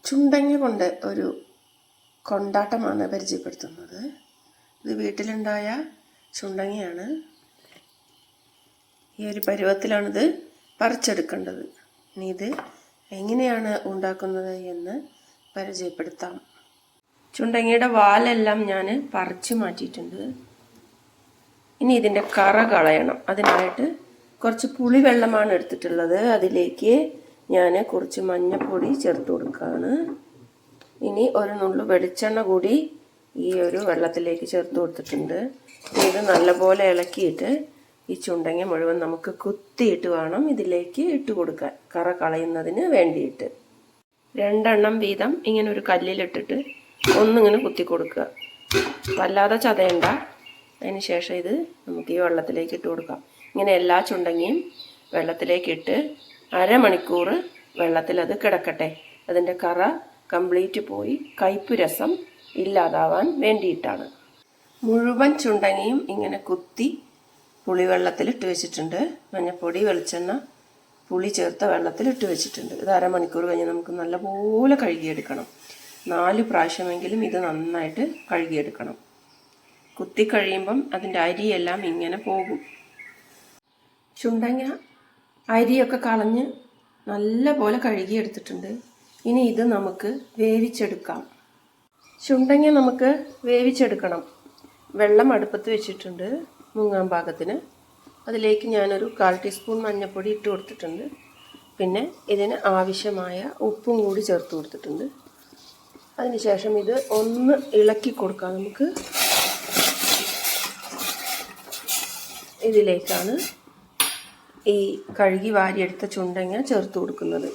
ചുണ്ടങ്ങ കൊണ്ട് ഒരു കൊണ്ടാട്ടമാണ് പരിചയപ്പെടുത്തുന്നത്. ഇത് വീട്ടിലുണ്ടായ ചുണ്ടങ്ങയാണ്. ഈ ഒരു പരുവത്തിലാണിത് പറിച്ചെടുക്കേണ്ടത്. ഇനി ഇത് എങ്ങനെയാണ് ഉണ്ടാക്കുന്നത് എന്ന് പരിചയപ്പെടുത്താം. ചുണ്ടങ്ങയുടെ വാലെല്ലാം ഞാൻ പറിച്ചു മാറ്റിയിട്ടുണ്ട്. ഇനി ഇതിൻ്റെ കറ കളയണം. അതിനായിട്ട് കുറച്ച് പുളിവെള്ളമാണ് എടുത്തിട്ടുള്ളത്. അതിലേക്ക് ഞാൻ കുറച്ച് മഞ്ഞൾപ്പൊടി ചേർത്ത് കൊടുക്കുകയാണ്. ഇനി ഒരു നുള്ളു വെളിച്ചെണ്ണ കൂടി ഈ ഒരു വെള്ളത്തിലേക്ക് ചേർത്ത് കൊടുത്തിട്ടുണ്ട്. ഇത് നല്ലപോലെ ഇളക്കിയിട്ട് ഈ ചുണ്ടങ്ങ മുഴുവൻ നമുക്ക് കുത്തിയിട്ട് വേണം ഇതിലേക്ക് ഇട്ട് കൊടുക്കാൻ, കറ കളയുന്നതിന് വേണ്ടിയിട്ട്. 2 എണ്ണം വീതം ഇങ്ങനെ ഒരു കല്ലിലിട്ടിട്ട് ഒന്നിങ്ങനെ കുത്തി കൊടുക്കുക. വല്ലാതെ ചതയണ്ട. അതിന് ശേഷം ഇത് നമുക്ക് ഈ വെള്ളത്തിലേക്ക് ഇട്ട് കൊടുക്കാം. ഇങ്ങനെ എല്ലാ ചുണ്ടങ്ങയും വെള്ളത്തിലേക്ക് ഇട്ട് അരമണിക്കൂർ വെള്ളത്തിൽ അത് കിടക്കട്ടെ. അതിൻ്റെ കറ കംപ്ലീറ്റ് പോയി കയ്പ്പ് രസം ഇല്ലാതാവാൻ വേണ്ടിയിട്ടാണ്. മുഴുവൻ ചുണ്ടങ്ങയും ഇങ്ങനെ കുത്തി പുളിവെള്ളത്തിലിട്ട് വെച്ചിട്ടുണ്ട്. മഞ്ഞൾപ്പൊടി, വെളിച്ചെണ്ണ, പുളി ചേർത്ത വെള്ളത്തിലിട്ട് വെച്ചിട്ടുണ്ട്. ഇത് അരമണിക്കൂർ കഴിഞ്ഞ് നമുക്ക് നല്ലപോലെ കഴുകിയെടുക്കണം. 4 പ്രാവശ്യമെങ്കിലും ഇത് നന്നായിട്ട് കഴുകിയെടുക്കണം. കുത്തി കഴിയുമ്പം അതിൻ്റെ അരിയെല്ലാം ഇങ്ങനെ പോകും. ചുണ്ടങ്ങ അരിയൊക്കെ കളഞ്ഞ് നല്ല പോലെ കഴുകിയെടുത്തിട്ടുണ്ട്. ഇനി ഇത് നമുക്ക് വേവിച്ചെടുക്കാം. ചുണ്ടങ്ങ നമുക്ക് വേവിച്ചെടുക്കണം. വെള്ളം അടുപ്പത്ത് വെച്ചിട്ടുണ്ട് മുങ്ങാൻ പാകത്തിന്. അതിലേക്ക് ഞാനൊരു 1/4 ടീസ്പൂൺ മഞ്ഞൾപ്പൊടി ഇട്ട് കൊടുത്തിട്ടുണ്ട്. പിന്നെ ഇതിന് ആവശ്യമായ ഉപ്പും കൂടി ചേർത്ത് കൊടുത്തിട്ടുണ്ട്. അതിനുശേഷം ഇത് ഒന്ന് ഇളക്കി കൊടുക്കാം. നമുക്ക് ഇതിലേക്കാണ് ഈ കഴുകി വാരിയെടുത്ത ചുണ്ടങ്ങ ചേർത്ത് കൊടുക്കുന്നത്.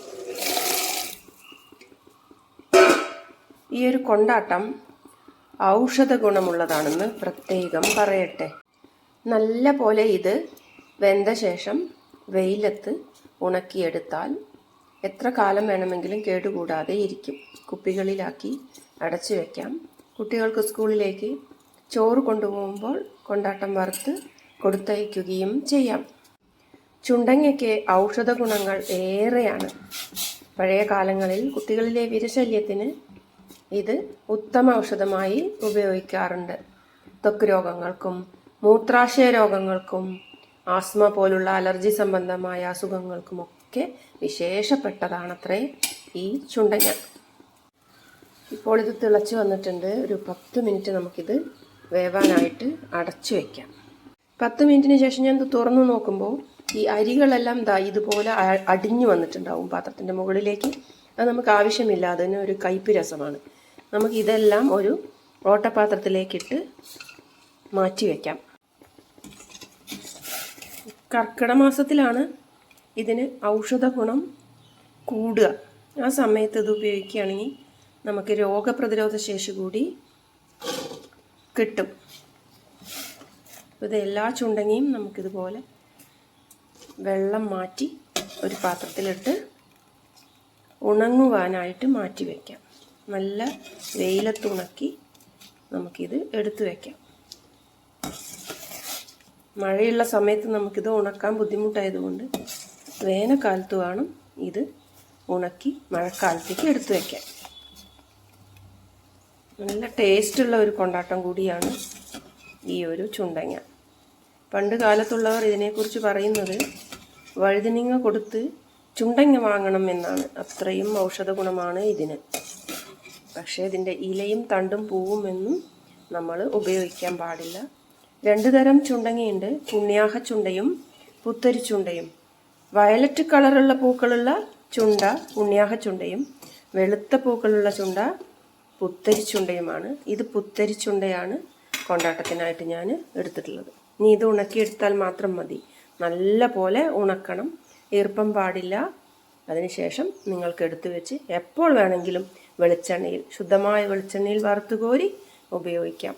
ഈ ഒരു കൊണ്ടാട്ടം ഔഷധ ഗുണമുള്ളതാണെന്ന് പ്രത്യേകം പറയട്ടെ. നല്ല പോലെ ഇത് വെന്ത ശേഷം വെയിലത്ത് ഉണക്കിയെടുത്താൽ എത്ര കാലം വേണമെങ്കിലും കേടുകൂടാതെ ഇരിക്കും. കുപ്പികളിലാക്കി അടച്ചു വയ്ക്കാം. കുട്ടികൾക്ക് സ്കൂളിലേക്ക് ചോറ് കൊണ്ടുപോകുമ്പോൾ കൊണ്ടാട്ടം വറുത്ത് കൊടുത്തയക്കുകയും ചെയ്യാം. ചുണ്ടങ്ങയ്ക്ക് ഔഷധ ഗുണങ്ങൾ ഏറെയാണ്. പഴയ കാലങ്ങളിൽ കുട്ടികളിലെ വിരശല്യത്തിന് ഇത് ഉത്തമ ഔഷധമായി ഉപയോഗിക്കാറുണ്ട്. ത്വക്ക് രോഗങ്ങൾക്കും മൂത്രാശയ രോഗങ്ങൾക്കും ആസ്മ പോലുള്ള അലർജി സംബന്ധമായ അസുഖങ്ങൾക്കുമൊക്കെ വിശേഷപ്പെട്ടതാണത്രേ ഈ ചുണ്ടങ്ങ. ഇപ്പോൾ ഇത് തിളച്ച് വന്നിട്ടുണ്ട്. ഒരു 10 മിനിറ്റ് നമുക്കിത് വേവാനായിട്ട് അടച്ചു വയ്ക്കാം. 10 മിനിറ്റിന് ശേഷം ഞാൻ ഇത് തുറന്നു നോക്കുമ്പോൾ ഈ അരികളെല്ലാം ഇതുപോലെ അടിഞ്ഞു വന്നിട്ടുണ്ടാവും പാത്രത്തിൻ്റെ മുകളിലേക്ക്. അത് നമുക്ക് ആവശ്യമില്ല. അതിന് ഒരു കയ്പ്പ് രസമാണ്. നമുക്ക് ഇതെല്ലാം ഒരു ഓട്ടപാത്രത്തിലേക്കിട്ട് മാറ്റി വയ്ക്കാം. കർക്കിടക മാസത്തിലാണ് ഇതിന് ഔഷധ ഗുണം കൂടുക. ആ സമയത്ത് ഇത് ഉപയോഗിക്കുകയാണെങ്കിൽ നമുക്ക് രോഗപ്രതിരോധ ശേഷി കൂടി കിട്ടും. ഇത് എല്ലാ ചുണ്ടങ്ങയും നമുക്കിതുപോലെ വെള്ളം മാറ്റി ഒരു പാത്രത്തിലിട്ട് ഉണങ്ങുവാനായിട്ട് മാറ്റി വയ്ക്കാം. നല്ല വെയിലത്ത് ഉണക്കി നമുക്കിത് എടുത്തു വയ്ക്കാം. മഴയുള്ള സമയത്ത് നമുക്കിത് ഉണക്കാൻ ബുദ്ധിമുട്ടായതുകൊണ്ട് വേനൽക്കാലത്ത് വേണം ഇത് ഉണക്കി മഴക്കാലത്തേക്ക് എടുത്തു വയ്ക്കാൻ. നല്ല ടേസ്റ്റുള്ള ഒരു കൊണ്ടാട്ടം കൂടിയാണ് ഈ ഒരു ചുണ്ടങ്ങ. പണ്ട് കാലത്തുള്ളവർ ഇതിനെക്കുറിച്ച് പറയുന്നത് വഴുതനങ്ങ കൊടുത്ത് ചുണ്ടങ്ങ വാങ്ങണം എന്നാണ്. അത്രയും ഔഷധ ഗുണമാണ് ഇതിന്. പക്ഷേ ഇതിൻ്റെ ഇലയും തണ്ടും പൂവും എന്നും നമ്മൾ ഉപയോഗിക്കാൻ പാടില്ല. 2 തരം ചുണ്ടങ്ങയുണ്ട്. പുണ്യാഹ ചുണ്ടയും പുത്തരി ചുണ്ടയും. വയലറ്റ് കളറുള്ള പൂക്കളുള്ള ചുണ്ട പുണ്യാഹ ചുണ്ടയും വെളുത്ത പൂക്കളുള്ള ചുണ്ട പുത്തരി ചുണ്ടയുമാണ്. ഇത് പുത്തരി ചുണ്ടയാണ് കൊണ്ടാട്ടത്തിനായിട്ട് ഞാൻ എടുത്തിട്ടുള്ളത്. ഇനി ഇത് ഉണക്കിയെടുത്താൽ മാത്രം മതി. നല്ല പോലെ ഉണക്കണം. ഈർപ്പം പാടില്ല. അതിനുശേഷം നിങ്ങൾക്ക് എടുത്തു വെച്ച് എപ്പോൾ വേണമെങ്കിലും വെളിച്ചെണ്ണയിൽ, ശുദ്ധമായ വെളിച്ചെണ്ണയിൽ വറുത്തുകോരി ഉപയോഗിക്കാം.